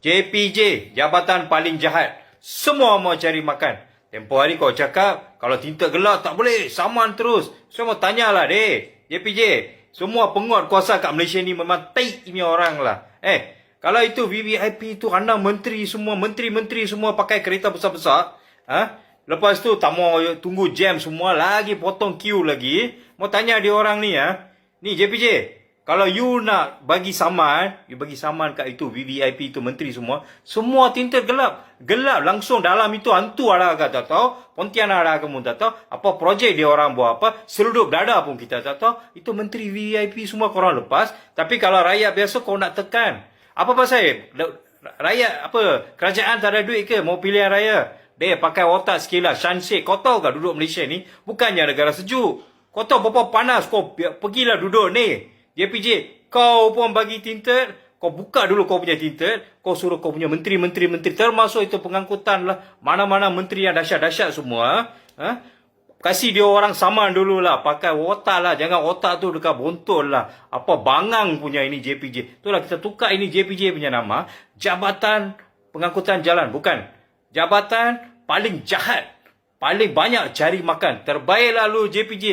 JPJ, jabatan paling jahat. Semua mau cari makan. Tempoh hari kau cakap, kalau tinta gelap tak boleh, saman terus. Semua tanyalah deh. JPJ, semua penguat kuasa kat Malaysia ni memang taik punya orang lah. Kalau itu VVIP tu anda menteri semua, menteri-menteri semua pakai kereta besar-besar. Lepas tu tak mau tunggu jam semua, lagi potong queue lagi. Mau tanya dia orang ni Ni JPJ, kalau you nak bagi saman, you bagi saman kat itu VVIP itu menteri semua, semua tinta gelap. Gelap langsung dalam itu hantu ada ke tak tahu, Pontianak ada ke pun tak tahu, apa projek dia orang buat apa, seludup dada pun kita tak tahu. Itu menteri VVIP semua korang lepas. Tapi kalau rakyat biasa kau nak tekan. Apa pasal? Rakyat apa? Kerajaan tak ada duit ke? Mau pilihan raya? Dia pakai otak sikit lah. Syansik. Kau tahu tak duduk Malaysia ni bukannya negara sejuk. Kau tahu berapa panas? Kau pergilah duduk ni. JPJ, kau pun bagi tinta. Kau buka dulu kau punya tinta. Kau suruh kau punya menteri-menteri termasuk itu pengangkutan lah. Mana-mana menteri yang dahsyat-dahsyat semua. Kasih dia orang saman dulu lah. Pakai otak lah. Jangan otak tu dekat bontot lah. Apa bangang punya ini JPJ. Itulah kita tukar ini JPJ punya nama. Jabatan Pengangkutan Jalan. Bukan. Jabatan paling jahat. Paling banyak cari makan. Terbaik lalu JPJ.